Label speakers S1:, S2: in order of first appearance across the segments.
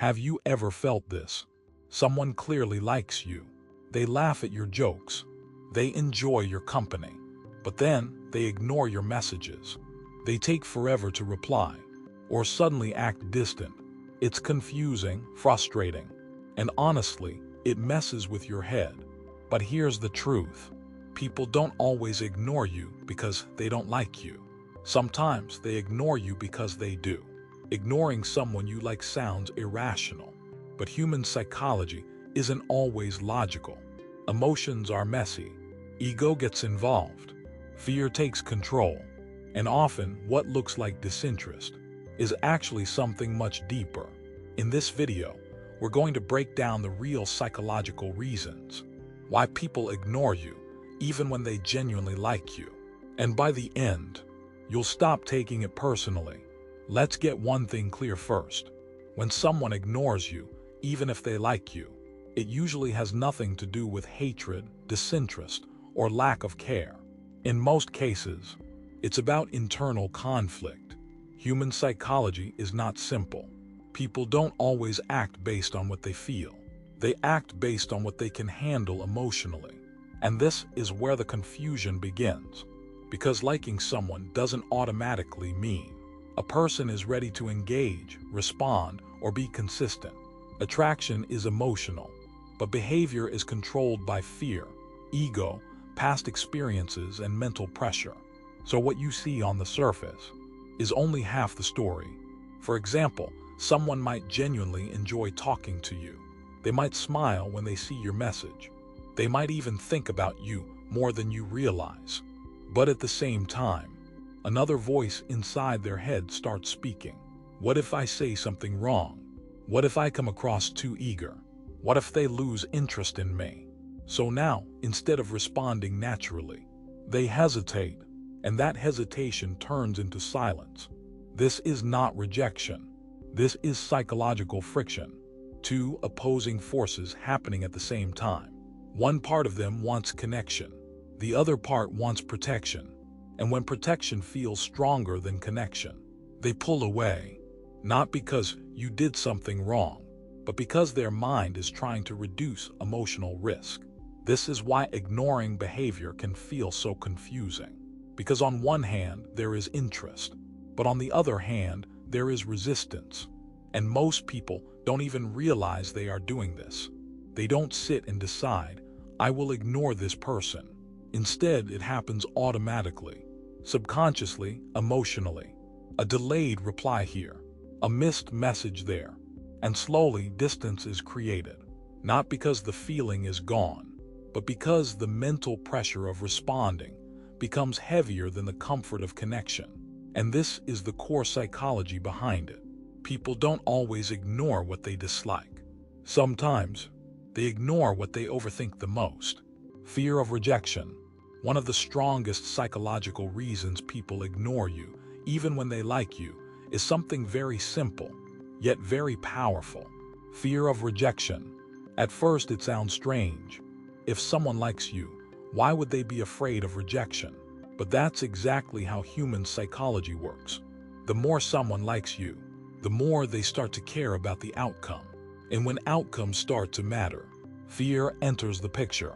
S1: Have you ever felt this? Someone clearly likes you. They laugh at your jokes. They enjoy your company. But then they ignore your messages. They take forever to reply, or suddenly act distant. It's confusing, frustrating, and honestly, it messes with your head. But here's the truth. People don't always ignore you because they don't like you. Sometimes they ignore you because they do. Ignoring someone you like sounds irrational, but human psychology isn't always logical. Emotions are messy. Ego gets involved. Fear takes control. And often, what looks like disinterest is actually something much deeper. In this video, we're going to break down the real psychological reasons why people ignore you, even when they genuinely like you. And by the end, you'll stop taking it personally. Let's get one thing clear first. When someone ignores you, even if they like you, it usually has nothing to do with hatred, disinterest, or lack of care. In most cases, it's about internal conflict. Human psychology is not simple. People don't always act based on what they feel. They act based on what they can handle emotionally. And this is where the confusion begins. Because liking someone doesn't automatically mean a person is ready to engage, respond, or be consistent. Attraction is emotional, but behavior is controlled by fear, ego, past experiences, and mental pressure. So what you see on the surface is only half the story. For example, someone might genuinely enjoy talking to you. They might smile when they see your message. They might even think about you more than you realize. But at the same time, another voice inside their head starts speaking. What if I say something wrong? What if I come across too eager? What if they lose interest in me? So now, instead of responding naturally, they hesitate, and that hesitation turns into silence. This is not rejection. This is psychological friction. Two opposing forces happening at the same time. One part of them wants connection. The other part wants protection. And when protection feels stronger than connection, they pull away. Not because you did something wrong, but because their mind is trying to reduce emotional risk. This is why ignoring behavior can feel so confusing. Because on one hand, there is interest, but on the other hand, there is resistance. And most people don't even realize they are doing this. They don't sit and decide, I will ignore this person. Instead, it happens automatically, subconsciously, emotionally. A delayed reply here, a missed message there, and slowly distance is created. Not because the feeling is gone, but because the mental pressure of responding becomes heavier than the comfort of connection. And this is the core psychology behind it. People don't always ignore what they dislike. Sometimes, they ignore what they overthink the most. Fear of rejection. One of the strongest psychological reasons people ignore you, even when they like you, is something very simple, yet very powerful. Fear of rejection. At first, it sounds strange. If someone likes you, why would they be afraid of rejection? But that's exactly how human psychology works. The more someone likes you, the more they start to care about the outcome. And when outcomes start to matter, fear enters the picture.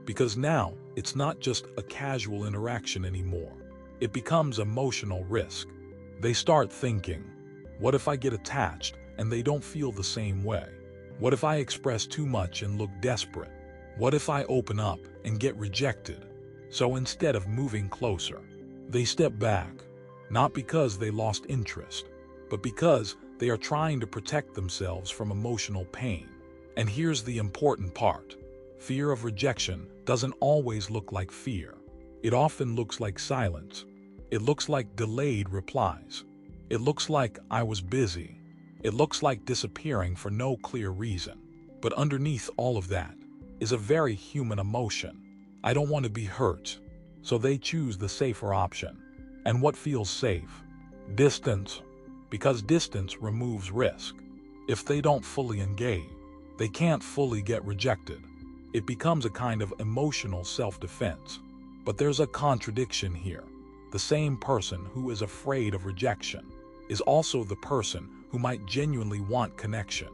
S1: Because now, it's not just a casual interaction anymore. It becomes emotional risk. They start thinking, what if I get attached and they don't feel the same way? What if I express too much and look desperate? What if I open up and get rejected? So instead of moving closer, they step back, not because they lost interest, but because they are trying to protect themselves from emotional pain. And here's the important part. Fear of rejection doesn't always look like fear. It often looks like silence. It looks like delayed replies. It looks like I was busy. It looks like disappearing for no clear reason. But underneath all of that is a very human emotion. I don't want to be hurt. So they choose the safer option. And what feels safe? Distance. Because distance removes risk. If they don't fully engage, they can't fully get rejected. It becomes a kind of emotional self-defense. But there's a contradiction here. The same person who is afraid of rejection is also the person who might genuinely want connection.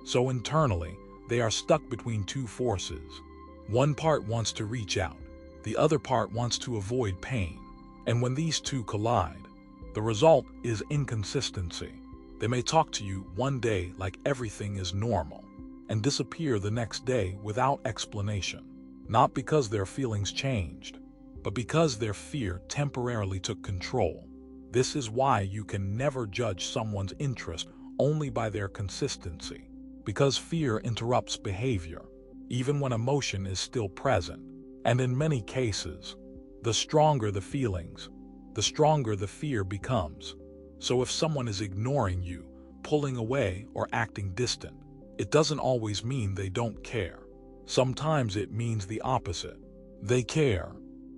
S1: So internally, they are stuck between two forces. One part wants to reach out, the other part wants to avoid pain. And when these two collide, the result is inconsistency. They may talk to you one day like everything is normal, and disappear the next day without explanation. Not because their feelings changed, but because their fear temporarily took control. This is why you can never judge someone's interest only by their consistency, because fear interrupts behavior, even when emotion is still present. And in many cases, the stronger the feelings, the stronger the fear becomes. So if someone is ignoring you, pulling away, or acting distant, it doesn't always mean they don't care. Sometimes it means the opposite. They care,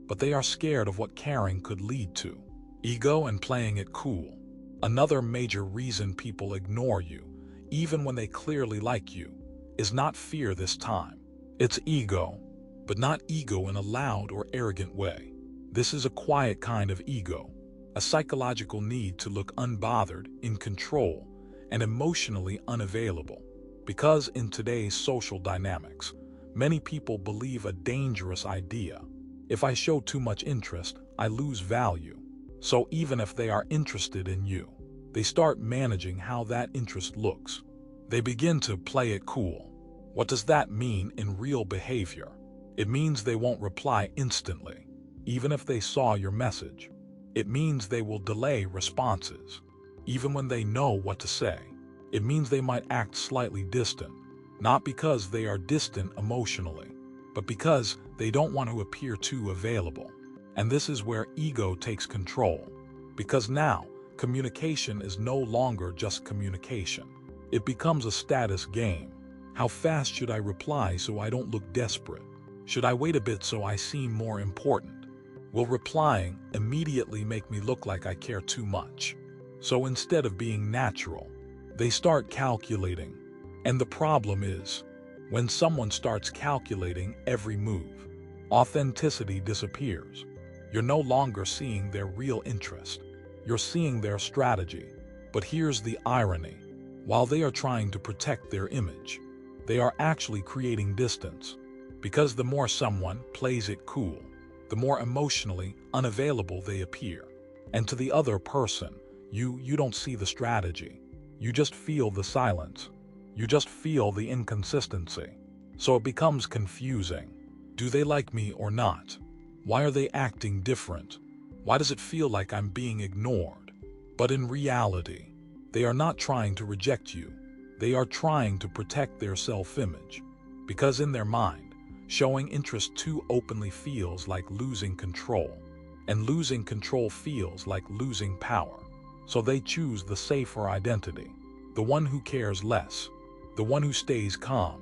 S1: but they are scared of what caring could lead to. Ego and playing it cool. Another major reason people ignore you, even when they clearly like you, is not fear this time. It's ego, but not ego in a loud or arrogant way. This is a quiet kind of ego, a psychological need to look unbothered, in control, and emotionally unavailable. Because in today's social dynamics, many people believe a dangerous idea. If I show too much interest, I lose value. So even if they are interested in you, they start managing how that interest looks. They begin to play it cool. What does that mean in real behavior? It means they won't reply instantly, even if they saw your message. It means they will delay responses, even when they know what to say. It means they might act slightly distant, not because they are distant emotionally, but because they don't want to appear too available. And this is where ego takes control, because now communication is no longer just communication. It becomes a status game. How fast should I reply so I don't look desperate? Should I wait a bit so I seem more important? Will replying immediately make me look like I care too much? So instead of being natural, they start calculating. And the problem is, when someone starts calculating every move, authenticity disappears. You're no longer seeing their real interest. You're seeing their strategy. But here's the irony. While they are trying to protect their image, they are actually creating distance. Because the more someone plays it cool, the more emotionally unavailable they appear. And to the other person, you don't see the strategy. You just feel the silence. You just feel the inconsistency. So it becomes confusing. Do they like me or not? Why are they acting different? Why does it feel like I'm being ignored? But in reality, they are not trying to reject you. They are trying to protect their self-image. Because in their mind, showing interest too openly feels like losing control. And losing control feels like losing power. So they choose the safer identity. The one who cares less. The one who stays calm.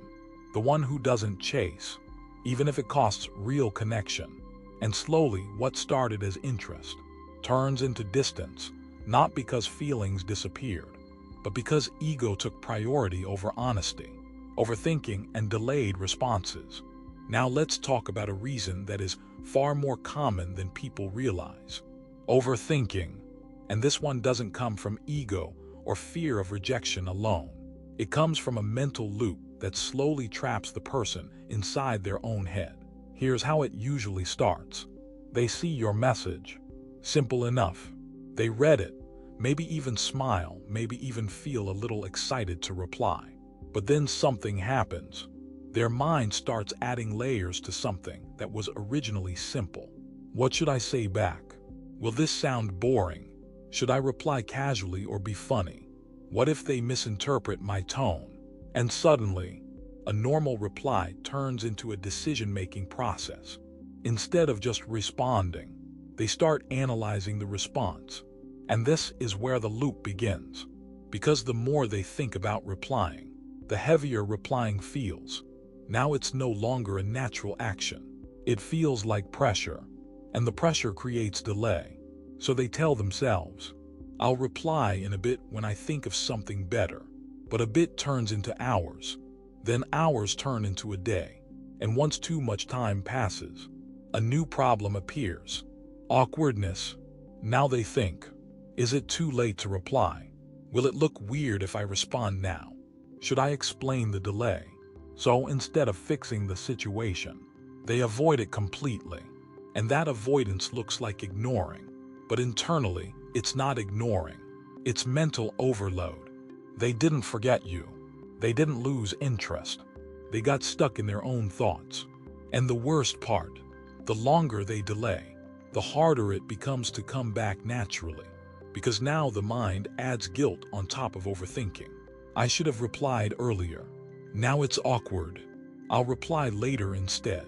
S1: The one who doesn't chase, even if it costs real connection. And slowly, what started as interest turns into distance, not because feelings disappeared, but because ego took priority over honesty, overthinking, and delayed responses. Now let's talk about a reason that is far more common than people realize. Overthinking. And this one doesn't come from ego or fear of rejection alone. It comes from a mental loop that slowly traps the person inside their own head. Here's how it usually starts. They see your message. Simple enough. They read it, maybe even smile, maybe even feel a little excited to reply. But then something happens. Their mind starts adding layers to something that was originally simple. What should I say back? Will this sound boring? Should I reply casually or be funny? What if they misinterpret my tone? And suddenly, a normal reply turns into a decision-making process. Instead of just responding, they start analyzing the response. And this is where the loop begins. Because the more they think about replying, the heavier replying feels. Now it's no longer a natural action. It feels like pressure. And the pressure creates delay. So they tell themselves, I'll reply in a bit when I think of something better. But a bit turns into hours. Then hours turn into a day. And once too much time passes, a new problem appears. Awkwardness. Now they think, is it too late to reply? Will it look weird if I respond now? Should I explain the delay? So instead of fixing the situation, they avoid it completely. And that avoidance looks like ignoring. But internally, it's not ignoring. It's mental overload. They didn't forget you. They didn't lose interest. They got stuck in their own thoughts. And the worst part, the longer they delay, the harder it becomes to come back naturally. Because now the mind adds guilt on top of overthinking. I should have replied earlier. Now it's awkward. I'll reply later instead.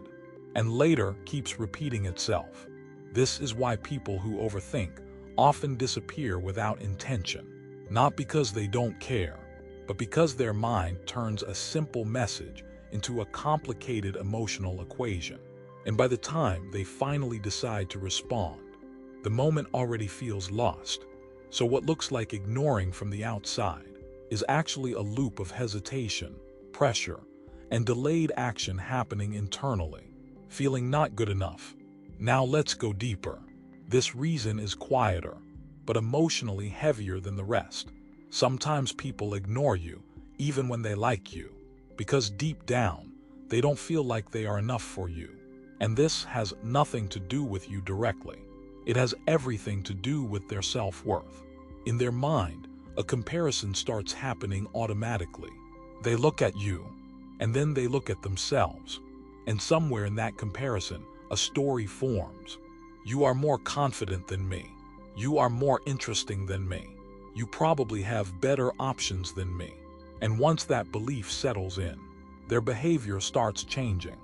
S1: And later keeps repeating itself. This is why people who overthink often disappear without intention. Not because they don't care, but because their mind turns a simple message into a complicated emotional equation. And by the time they finally decide to respond, the moment already feels lost. So what looks like ignoring from the outside is actually a loop of hesitation, pressure, and delayed action happening internally, feeling not good enough. Now let's go deeper. This reason is quieter, but emotionally heavier than the rest. Sometimes people ignore you, even when they like you, because deep down, they don't feel like they are enough for you. And this has nothing to do with you directly. It has everything to do with their self-worth. In their mind, a comparison starts happening automatically. They look at you, and then they look at themselves. And somewhere in that comparison, a story forms. You are more confident than me. You are more interesting than me. You probably have better options than me. And once that belief settles in, their behavior starts changing.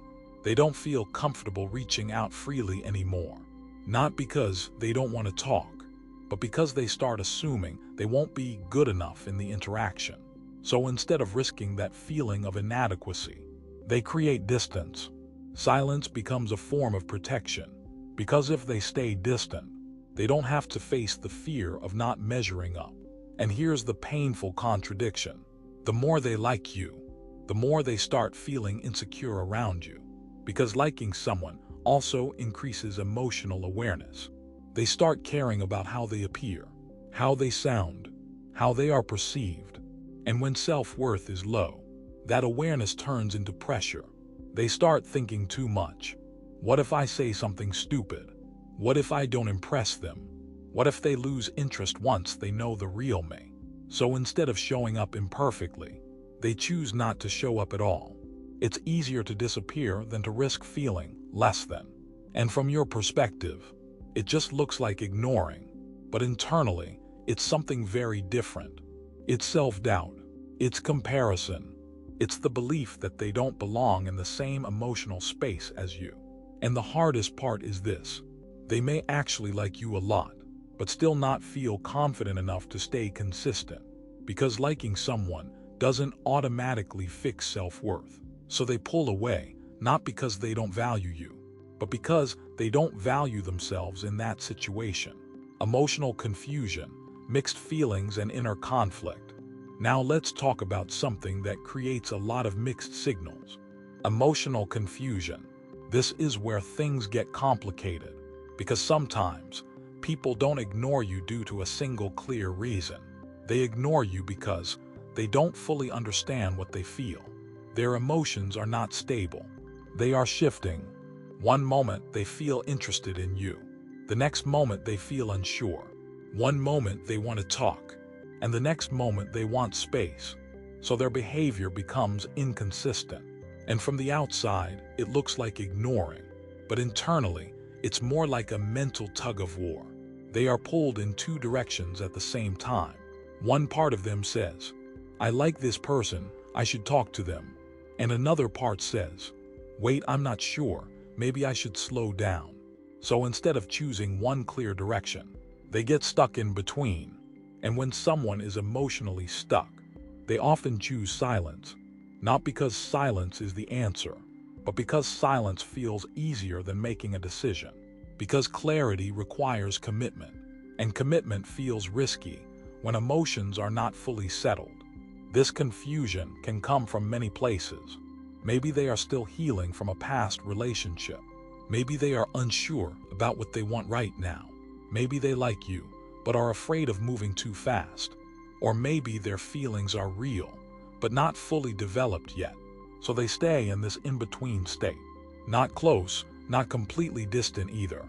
S1: They don't feel comfortable reaching out freely anymore. Not because they don't want to talk, but because they start assuming they won't be good enough in the interaction. So instead of risking that feeling of inadequacy, they create distance. Silence becomes a form of protection, because if they stay distant, they don't have to face the fear of not measuring up. And here's the painful contradiction. The more they like you, the more they start feeling insecure around you, because liking someone also increases emotional awareness. They start caring about how they appear, how they sound, how they are perceived. And when self-worth is low, that awareness turns into pressure. They start thinking too much. What if I say something stupid? What if I don't impress them? What if they lose interest once they know the real me? So instead of showing up imperfectly, they choose not to show up at all. It's easier to disappear than to risk feeling less than. And from your perspective, it just looks like ignoring. But internally, it's something very different. It's self-doubt. It's comparison. It's the belief that they don't belong in the same emotional space as you. And the hardest part is this. They may actually like you a lot, but still not feel confident enough to stay consistent. Because liking someone doesn't automatically fix self-worth. So they pull away, not because they don't value you, but because they don't value themselves in that situation. Emotional confusion, mixed feelings, and inner conflict. Now let's talk about something that creates a lot of mixed signals. Emotional confusion. This is where things get complicated, because sometimes people don't ignore you due to a single clear reason. They ignore you because they don't fully understand what they feel. Their emotions are not stable. They are shifting. One moment they feel interested in you. The next moment they feel unsure. One moment they want to talk, and the next moment they want space. So their behavior becomes inconsistent. And from the outside, it looks like ignoring. But internally, it's more like a mental tug-of-war. They are pulled in two directions at the same time. One part of them says, I like this person, I should talk to them. And another part says, wait, I'm not sure, maybe I should slow down. So instead of choosing one clear direction, they get stuck in between. And when someone is emotionally stuck, they often choose silence. Not because silence is the answer, but because silence feels easier than making a decision. Because clarity requires commitment, and commitment feels risky when emotions are not fully settled. This confusion can come from many places. Maybe they are still healing from a past relationship. Maybe they are unsure about what they want right now. Maybe they like you, but are afraid of moving too fast. Or maybe their feelings are real, but not fully developed yet. So they stay in this in-between state. Not close, not completely distant either,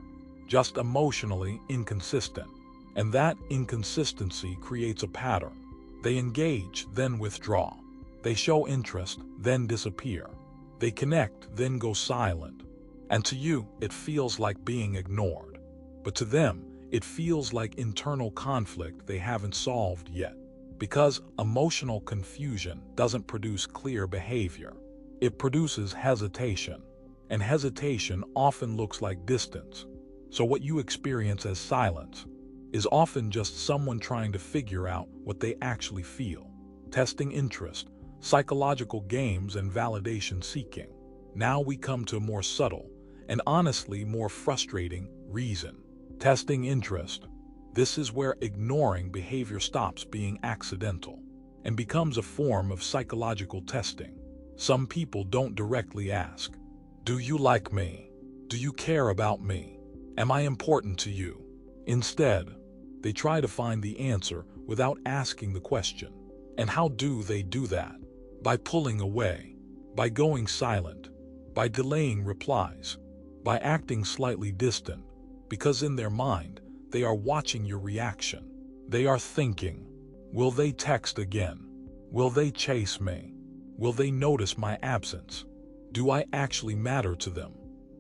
S1: just emotionally inconsistent. And that inconsistency creates a pattern. They engage, then withdraw. They show interest, then disappear. They connect, then go silent. And to you, it feels like being ignored. But to them, it feels like internal conflict they haven't solved yet. Because emotional confusion doesn't produce clear behavior. It produces hesitation. And hesitation often looks like distance. So what you experience as silence is often just someone trying to figure out what they actually feel. Testing interest, psychological games, and validation seeking. Now we come to a more subtle and honestly more frustrating reason. Testing interest. This is where ignoring behavior stops being accidental and becomes a form of psychological testing. Some people don't directly ask, "Do you like me? Do you care about me? Am I important to you?" Instead, they try to find the answer without asking the question. And how do they do that? By pulling away, by going silent, by delaying replies, by acting slightly distant, because in their mind, they are watching your reaction. They are thinking, will they text again? Will they chase me? Will they notice my absence? Do I actually matter to them?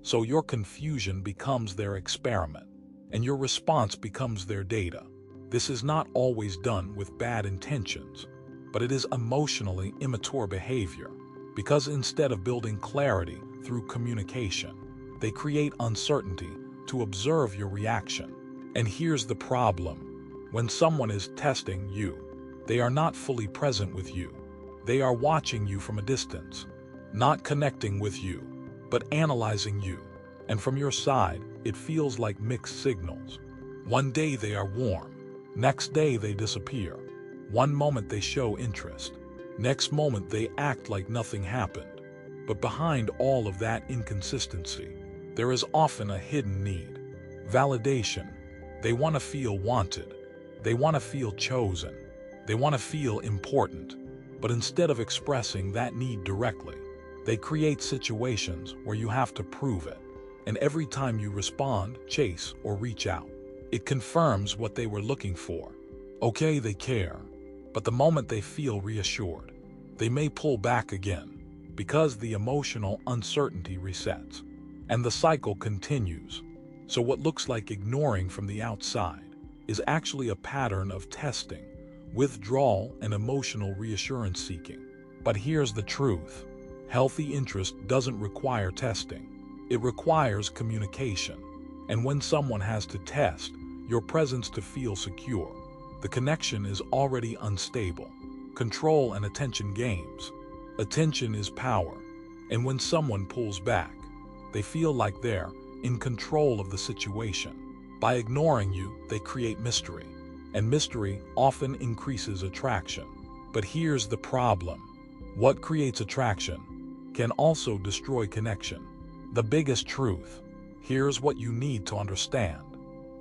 S1: So your confusion becomes their experiment, and your response becomes their data. This is not always done with bad intentions, but it is emotionally immature behavior, because instead of building clarity through communication, they create uncertainty to observe your reaction. And here's the problem. When someone is testing you, they are not fully present with you. They are watching you from a distance, not connecting with you, but analyzing you. And from your side, it feels like mixed signals. One day they are warm, next day they disappear. One moment they show interest, next moment they act like nothing happened. But behind all of that inconsistency, there is often a hidden need. Validation. They want to feel wanted. They want to feel chosen. They want to feel important. But instead of expressing that need directly, they create situations where you have to prove it. And every time you respond, chase, or reach out, it confirms what they were looking for. Okay, they care, but the moment they feel reassured, they may pull back again, because the emotional uncertainty resets, and the cycle continues. So what looks like ignoring from the outside is actually a pattern of testing, withdrawal, and emotional reassurance seeking. But here's the truth. Healthy interest doesn't require testing. It requires communication. And when someone has to test your presence to feel secure, the connection is already unstable. Control and attention games. Attention is power. And when someone pulls back, they feel like they're in control of the situation. By ignoring you, they create mystery. And mystery often increases attraction. But here's the problem. What creates attraction can also destroy connection. The biggest truth. Here's what you need to understand.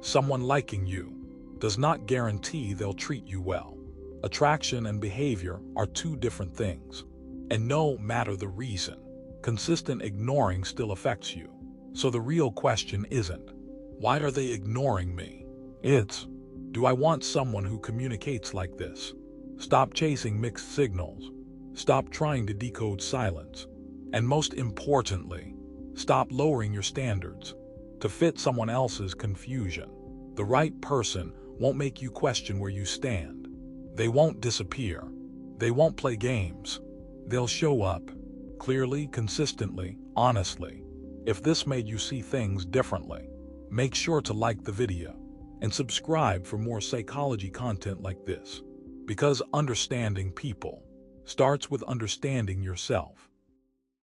S1: Someone liking you does not guarantee they'll treat you well. Attraction and behavior are two different things. And no matter the reason, consistent ignoring still affects you. So the real question isn't, why are they ignoring me? It's, do I want someone who communicates like this? Stop chasing mixed signals. Stop trying to decode silence. And most importantly, stop lowering your standards to fit someone else's confusion. The right person won't make you question where you stand. They won't disappear. They won't play games. They'll show up, clearly, consistently, honestly. If this made you see things differently, make sure to like the video and subscribe for more psychology content like this. Because understanding people starts with understanding yourself.